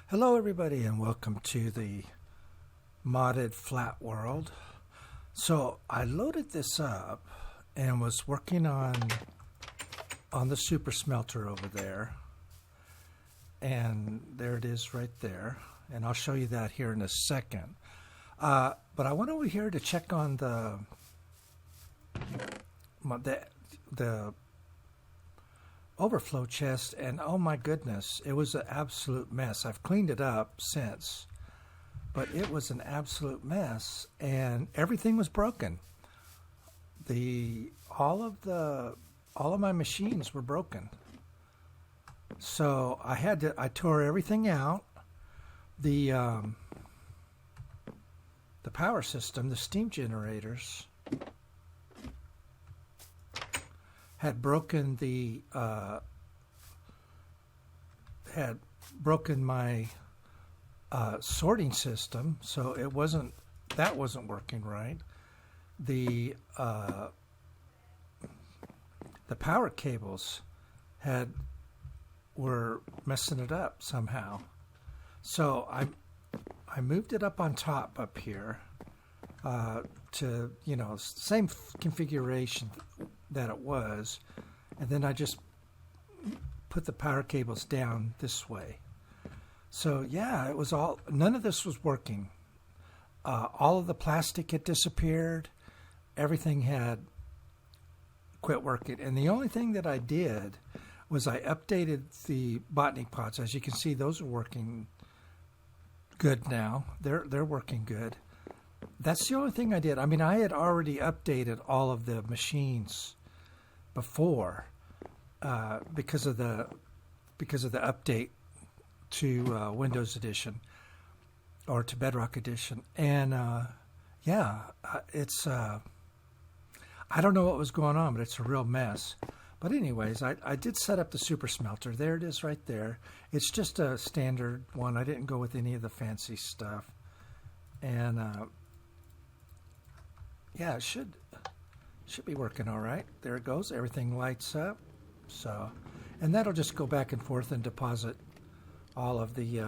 Hello everybody and welcome to the modded flat world. So I loaded this up and was working on the super smelter over there, and there it is right there, and I'll show you that here in a second. But I went over here to check on the overflow chest, and oh my goodness, it was an absolute mess. I've cleaned it up since, but it was an absolute mess, and everything was broken. All of my machines were broken. So I tore everything out. The power system, the steam generators, had broken my sorting system, so that wasn't working right. The power cables were messing it up somehow. So I moved it up on top up here to, same configuration that it was, and then I just put the power cables down this way. So yeah, none of this was working. All of the plastic had disappeared. Everything had quit working, and the only thing that I did was I updated the botany pots. As you can see, those are working good now. They're working good. That's the only thing I did. I mean, I had already updated all of the machines before because of the update to Windows Edition or to Bedrock Edition, and it's I don't know what was going on, but it's a real mess. But anyways, I did set up the super smelter. There it is right there. It's just a standard one. I didn't go with any of the fancy stuff, and yeah, it should be working all right. There it goes. Everything lights up. So, and that'll just go back and forth and deposit all of the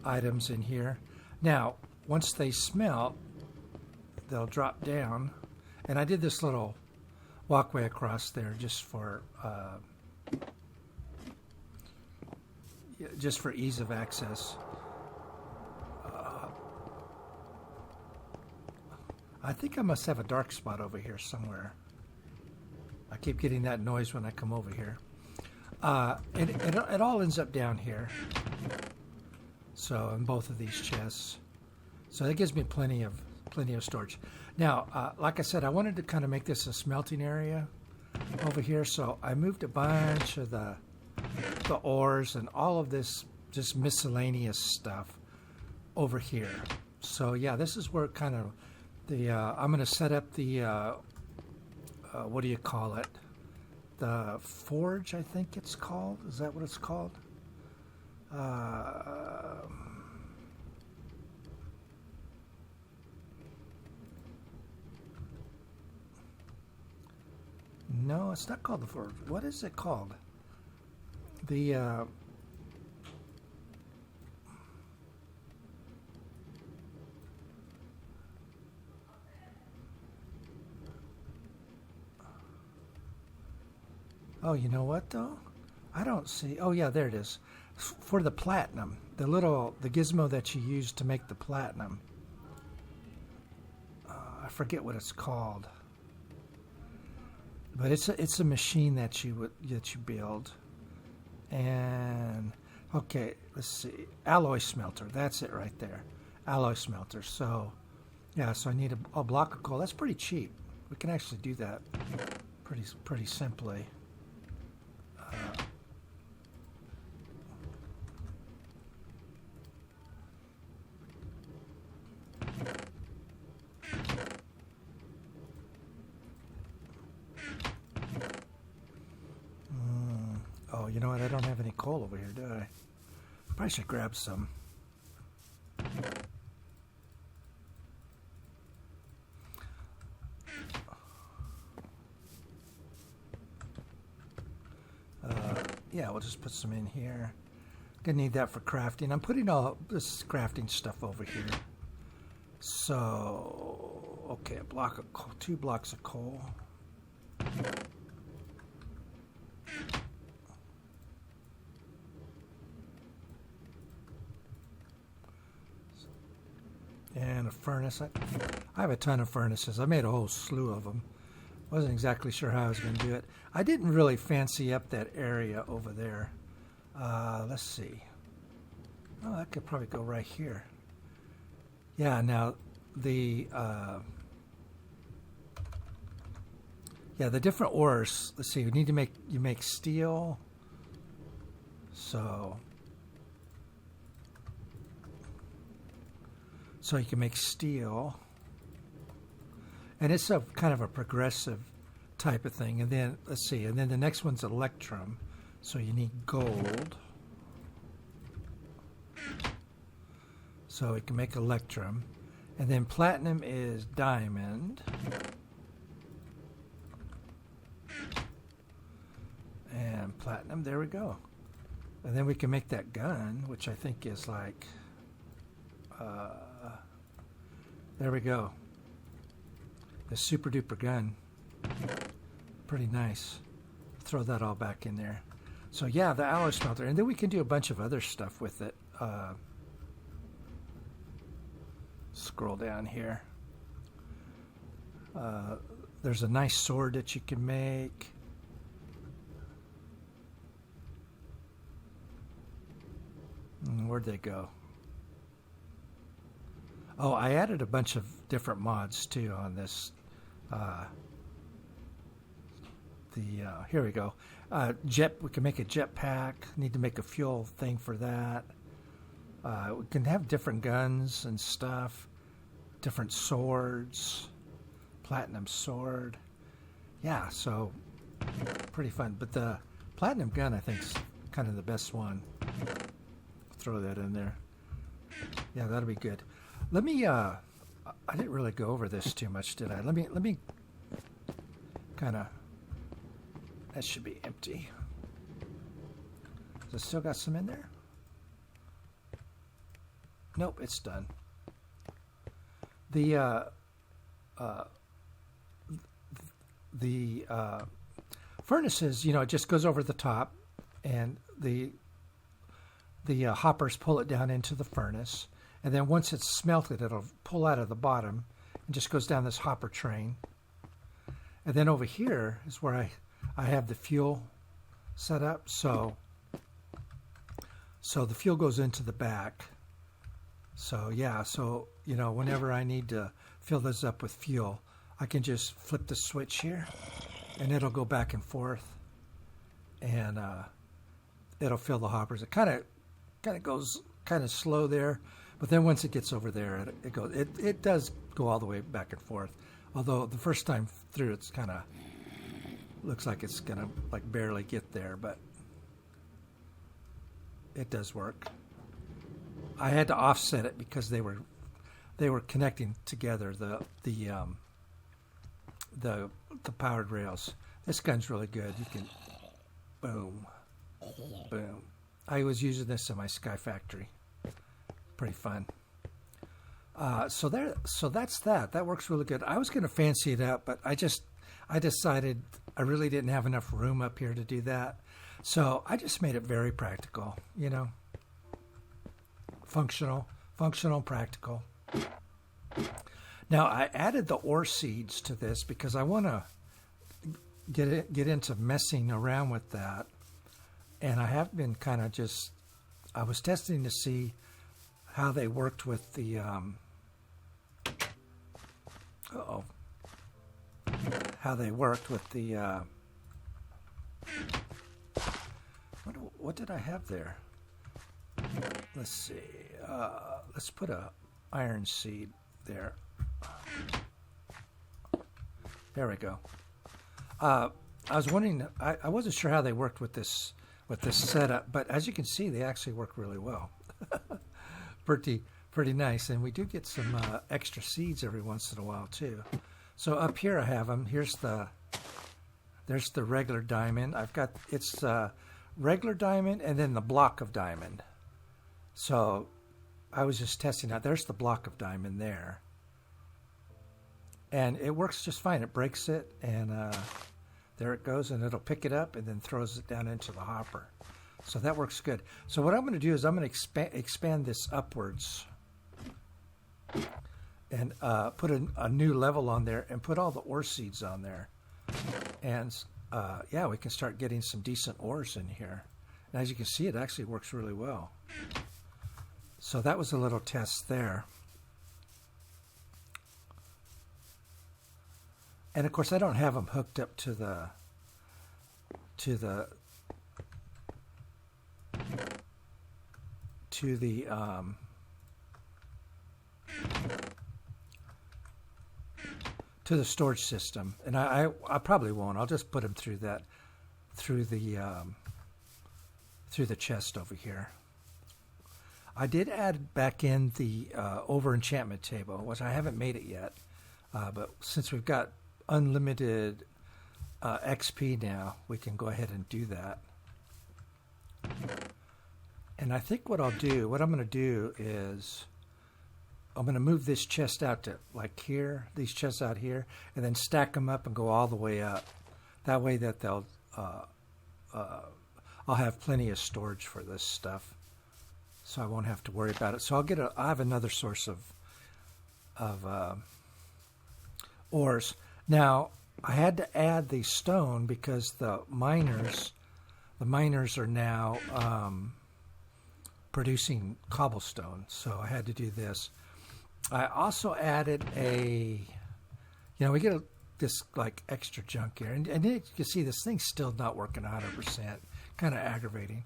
items in here. Now, once they smelt, they'll drop down. And I did this little walkway across there just for ease of access. I think I must have a dark spot over here somewhere. I keep getting that noise when I come over here. It all ends up down here. So in both of these chests. So that gives me plenty of storage. Now, like I said, I wanted to kind of make this a smelting area over here. So I moved a bunch of the ores and all of this just miscellaneous stuff over here. So yeah, this is where kind of I'm going to set up the, what do you call it? The forge, I think it's called. Is that what it's called? No, it's not called the forge. What is it called? Oh, you know what though? I don't see. Oh yeah, there it is. For the platinum, the gizmo that you use to make the platinum. I forget what it's called. But it's a machine that you build. And okay, let's see. Alloy smelter. That's it right there. Alloy smelter. So yeah, so I need a block of coal. That's pretty cheap. We can actually do that pretty simply. Oh, you know what? I don't have any coal over here, do I? Probably should grab some. Yeah, we'll just put some in here. Gonna need that for crafting. I'm putting all this crafting stuff over here. So, okay, a block of coal, 2 blocks of coal. And a furnace. I have a ton of furnaces. I made a whole slew of them. Wasn't exactly sure how I was going to do it. I didn't really fancy up that area over there. Let's see. Oh, I could probably go right here. Yeah, now the the different ores. Let's see. We need to make steel. So you can make steel. And it's a kind of a progressive type of thing. And then, let's see, and then the next one's Electrum. So you need gold. So we can make Electrum. And then platinum is diamond. And platinum, there we go. And then we can make that gun, which I think is like, there we go. The super duper gun. Pretty nice. Throw that all back in there. So yeah, the alloy smelter. And then we can do a bunch of other stuff with it. Scroll down here. There's a nice sword that you can make. Where'd they go? Oh, I added a bunch of different mods too on this. Here we go. We can make a jetpack. Need to make a fuel thing for that. We can have different guns and stuff. Different swords. Platinum sword. Yeah, so pretty fun. But the platinum gun, I think, is kind of the best one. Throw that in there. Yeah, that'll be good. Let me. I didn't really go over this too much, did I? Let me. Kind of. That should be empty. Has it still got some in there? Nope, it's done. The furnaces, it just goes over the top, and the hoppers pull it down into the furnace, and then once it's smelted, it'll pull out of the bottom and just goes down this hopper train. And then over here is where I have the fuel set up. So the fuel goes into the back. So yeah, whenever I need to fill this up with fuel, I can just flip the switch here, and it'll go back and forth, and it'll fill the hoppers. It kind of goes kind of slow there, but then once it gets over there, it does go all the way back and forth. Although the first time through, it's kind of looks like it's gonna barely get there, but it does work. I had to offset it because they were connecting together the powered rails. This gun's really good. You can boom. I was using this in my Sky Factory. Pretty fun. So that's that. That works really good. I was going to fancy it up, but I decided I really didn't have enough room up here to do that. So I just made it very practical, functional, practical. Now I added the ore seeds to this because I want to get into messing around with that. And I have been I was testing to see how they worked with the, how they worked with the, what did I have there? Let's see, let's put a iron seed there. There we go. I was wondering, I wasn't sure how they worked with this setup, but as you can see, they actually work really well. Pretty nice, and we do get some extra seeds every once in a while too. So up here I have them. There's the regular diamond. It's regular diamond and then the block of diamond. So I was just testing out. There's the block of diamond there. And it works just fine. It breaks it, and there it goes, and it'll pick it up and then throws it down into the hopper. So that works good. So what I'm going to do is I'm going to expand this upwards and put a new level on there and put all the ore seeds on there. And yeah, we can start getting some decent ores in here. And as you can see, it actually works really well. So that was a little test there. And of course, I don't have them hooked up to the storage system, and I probably won't. I'll just put them through the chest over here. I did add back in the over enchantment table, which I haven't made it yet, but since we've got unlimited XP now, we can go ahead and do that. And I think what I'm going to do is I'm going to move this chest out to like here, these chests out here, and then stack them up and go all the way up. That way that I'll have plenty of storage for this stuff, so I won't have to worry about it. So I have another source of ores. Now I had to add the stone because the miners are now producing cobblestone, so I had to do this. I also added we get this like extra junk here, and you can see this thing's still not working 100%, kind of aggravating.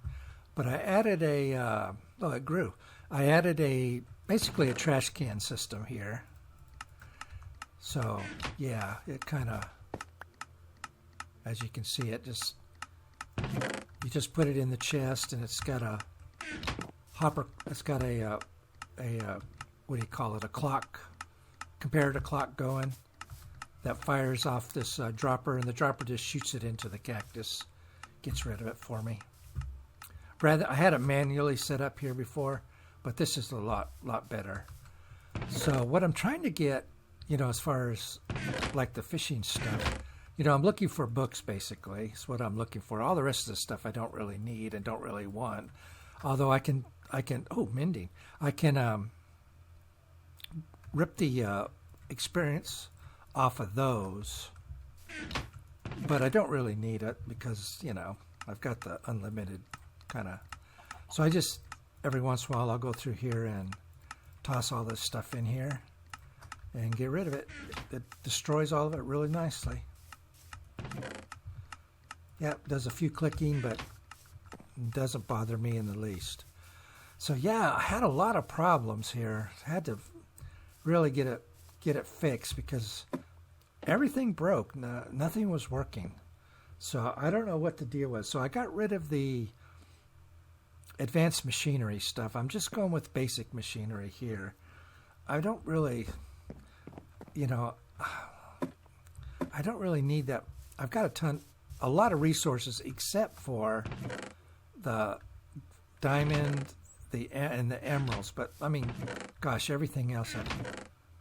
But I added it grew. I added basically a trash can system here. So yeah, it kind of, as you can see, you just put it in the chest, and it's got a hopper. It's got a what do you call it? A clock, comparator clock going that fires off this dropper, and the dropper just shoots it into the cactus, gets rid of it for me. I had it manually set up here before, but this is a lot better. So what I'm trying to get, as far as like the fishing stuff, I'm looking for books, basically. Is what I'm looking for. All the rest of the stuff I don't really need and don't really want. Although I can mending. I can rip the experience off of those, but I don't really need it because, I've got the unlimited kind of. So I just, every once in a while, I'll go through here and toss all this stuff in here and get rid of it. It destroys all of it really nicely. Yeah, it does a few clicking, but it doesn't bother me in the least. So yeah, I had a lot of problems here. I had to really get it fixed because everything broke. Nothing was working. So I don't know what the deal was. So I got rid of the advanced machinery stuff. I'm just going with basic machinery here. I don't really, I don't really need that. I've got a lot of resources except for the diamond, and the emeralds. But I mean, gosh, everything else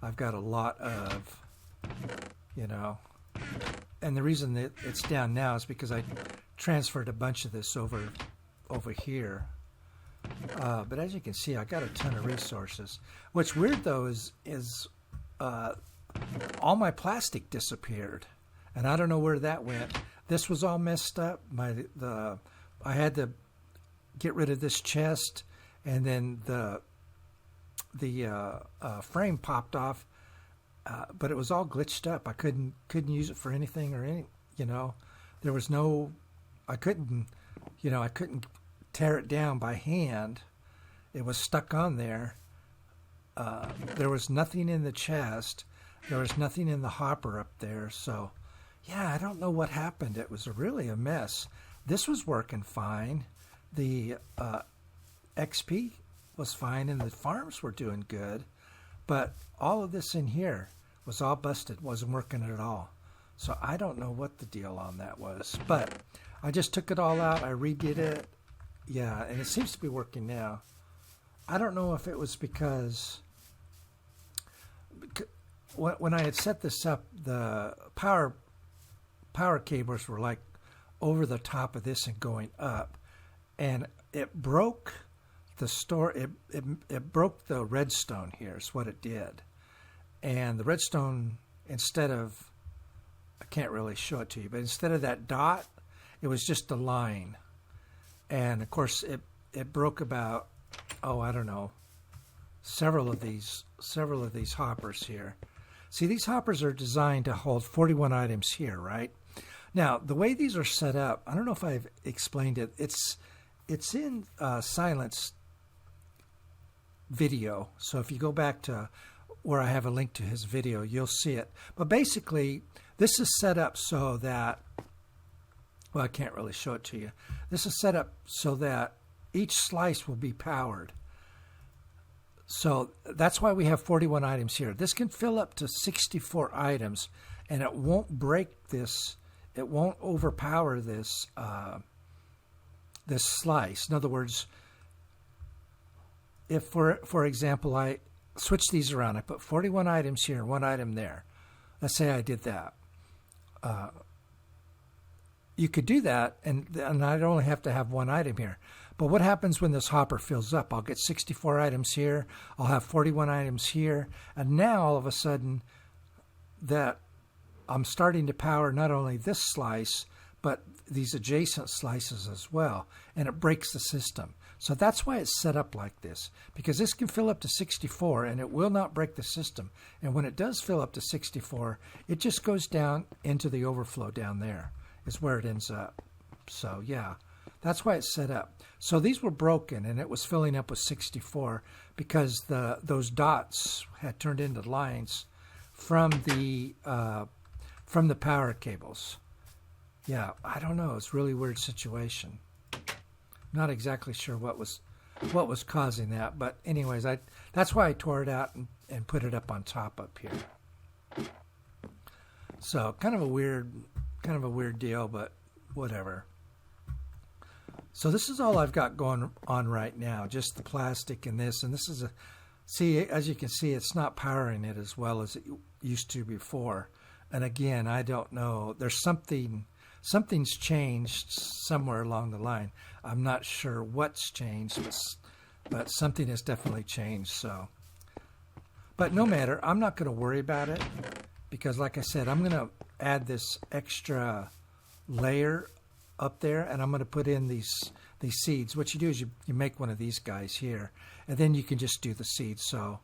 I've got a lot of, And the reason that it's down now is because I transferred a bunch of this over here. But as you can see, I got a ton of resources. What's weird though is all my plastic disappeared, and I don't know where that went. This was all messed up. I had to get rid of this chest, and then the frame popped off. But it was all glitched up. I couldn't use it for anything or any. There was no. I couldn't tear it down by hand. It was stuck on there. There was nothing in the chest. There was nothing in the hopper up there. So, yeah, I don't know what happened. It was really a mess. This was working fine. The XP was fine, and the farms were doing good. But all of this in here was all busted. Wasn't working at all. So I don't know what the deal on that was. But I just took it all out. I redid it. Yeah, and it seems to be working now. I don't know if it was because when I had set this up, the power cables were like over the top of this and going up, and it broke the it broke the redstone here is what it did. And the redstone, instead of, I can't really show it to you, but instead of that dot, it was just a line. And of course it broke about, I don't know, several of these hoppers here. See, these hoppers are designed to hold 41 items here, right? Now, the way these are set up, I don't know if I've explained it. It's in Silent's video. So if you go back to where I have a link to his video, you'll see it. But basically, this is set up so that, well, I can't really show it to you. This is set up so that each slice will be powered. So that's why we have 41 items here. This can fill up to 64 items, and it won't break this. It won't overpower this this slice. In other words, if for example I switch these around, I put 41 items here and 1 item there. Let's say I did that. You could do that, and I'd only have to have 1 item here. But what happens when this hopper fills up? I'll get 64 items here. I'll have 41 items here. And now, all of a sudden, that I'm starting to power not only this slice, but these adjacent slices as well. And it breaks the system. So that's why it's set up like this. Because this can fill up to 64, and it will not break the system. And when it does fill up to 64, it just goes down into the overflow down there. Is where it ends up. So, yeah. That's why it's set up. So these were broken, and it was filling up with 64 because those dots had turned into lines from the power cables. Yeah, I don't know. It's a really weird situation. Not exactly sure what was causing that, but anyways, that's why I tore it out and put it up on top up here. So kind of a weird deal, but whatever. So this is all I've got going on right now, just the plastic and this. And this is see, as you can see, it's not powering it as well as it used to before. And again, I don't know. There's something's changed somewhere along the line. I'm not sure what's changed, but something has definitely changed. So, but no matter, I'm not going to worry about it because, like I said, I'm going to add this extra layer up there, and I'm going to put in these seeds. What you do is you make one of these guys here, and then you can just do the seeds. So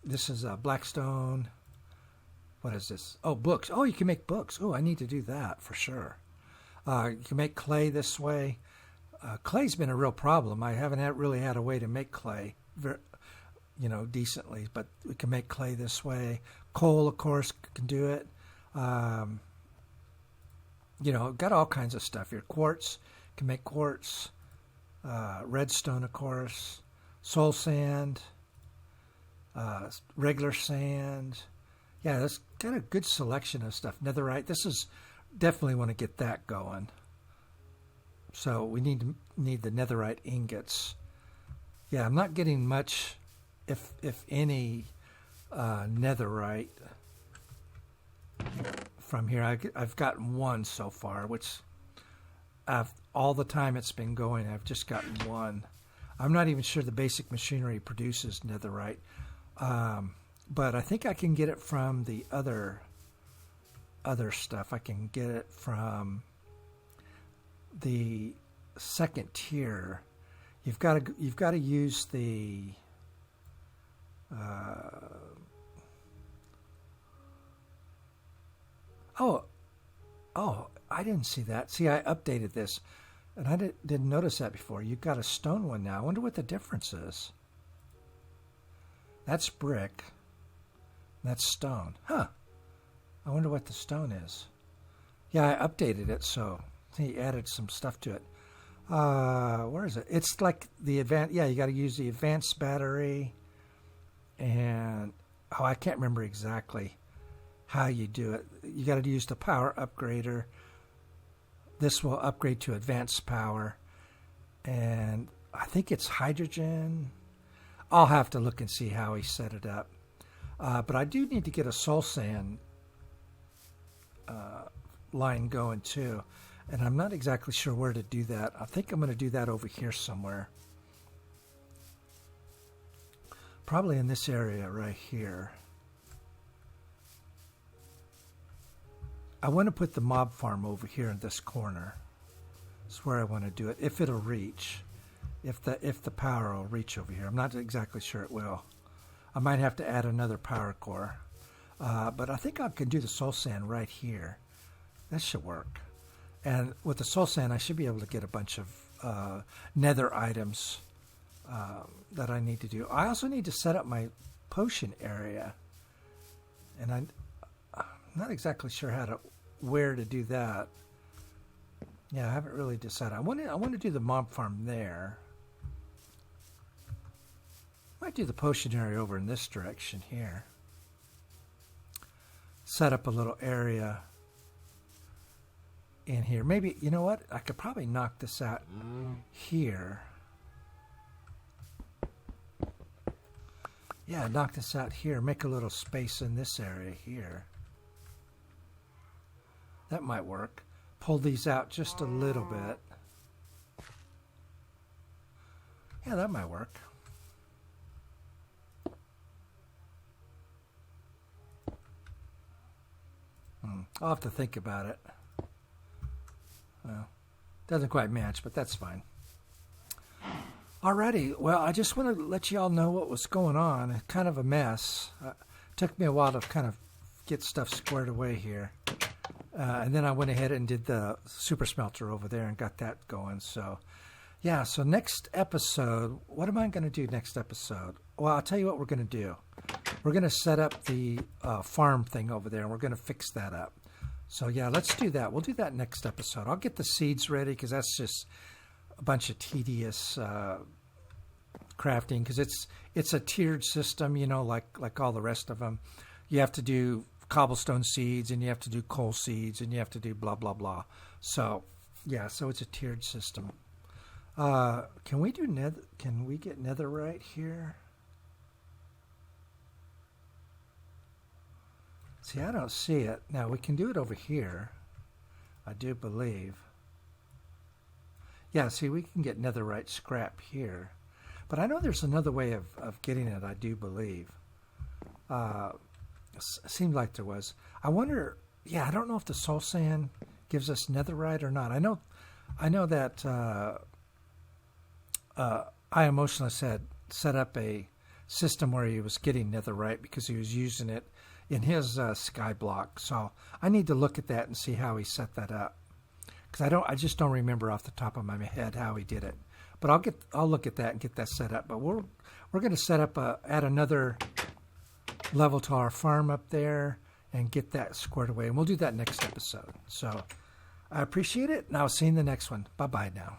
this is a Blackstone. What is this? Oh, books. Oh, you can make books. Oh, I need to do that for sure. You can make clay this way. Clay's been a real problem. I haven't really had a way to make clay, decently, but we can make clay this way. Coal, of course, can do it. Got all kinds of stuff here. Quartz, can make quartz. Redstone, of course. Soul sand. Regular sand. Yeah, that's got a good selection of stuff. Netherite. This is definitely want to get that going. So we need the netherite ingots. Yeah, I'm not getting much, if any, netherite from here. I've gotten 1 so far, which all the time it's been going, I've just gotten 1. I'm not even sure the basic machinery produces netherite. But I think I can get it from the other stuff. I can get it from the second tier. You've got to use the I didn't see that. See, I updated this, and I didn't notice that before. You've got a stone one now. I wonder what the difference is. That's brick. That's stone. Huh. I wonder what the stone is. Yeah, I updated it, so he added some stuff to it. Where is it? It's like the advanced. Yeah, you got to use the advanced battery. And, I can't remember exactly how you do it. You got to use the power upgrader. This will upgrade to advanced power. And I think it's hydrogen. I'll have to look and see how he set it up. But I do need to get a soul sand line going too. And I'm not exactly sure where to do that. I think I'm going to do that over here somewhere. Probably in this area right here. I want to put the mob farm over here in this corner. That's where I want to do it. If it'll reach. If the power will reach over here. I'm not exactly sure it will. I might have to add another power core. But I think I can do the soul sand right here. That should work. And with the soul sand, I should be able to get a bunch of nether items that I need to do. I also need to set up my potion area. And I'm not exactly sure where to do that. Yeah, I haven't really decided. I want to do the mob farm there. Might do the potion area over in this direction here. Set up a little area in here. Maybe, you know what? I could probably knock this out here. Yeah, knock this out here. Make a little space in this area here. That might work. Pull these out just a little bit. Yeah, that might work. I'll have to think about it. Well, doesn't quite match, but that's fine. Alrighty, well, I just want to let you all know what was going on. It's kind of a mess. Took me a while to kind of get stuff squared away here. And then I went ahead and did the super smelter over there and got that going. So, yeah, so next episode, what am I going to do next episode? Well, I'll tell you what we're going to do. We're going to set up the farm thing over there, and we're going to fix that up. So, yeah, let's do that. We'll do that next episode. I'll get the seeds ready because that's just a bunch of tedious crafting because it's a tiered system, you know, like all the rest of them. You have to do cobblestone seeds, and you have to do coal seeds, and you have to do blah, blah, blah. So, yeah, so it's a tiered system. Can we get netherite here? See, I don't see it. Now, we can do it over here, I do believe. Yeah, see, we can get netherite scrap here. But I know there's another way of getting it, I do believe. Seemed like there was. I wonder, yeah, I don't know if the soul sand gives us netherite or not. I know that I Emotionally set up a system where he was getting netherite because he was using it in his sky block. So I need to look at that and see how he set that up. Because I just don't remember off the top of my head how he did it. But I'll look at that and get that set up. But we're going to set up add another level to our farm up there and get that squared away. And we'll do that next episode. So I appreciate it, and I'll see you in the next one. Bye-bye now.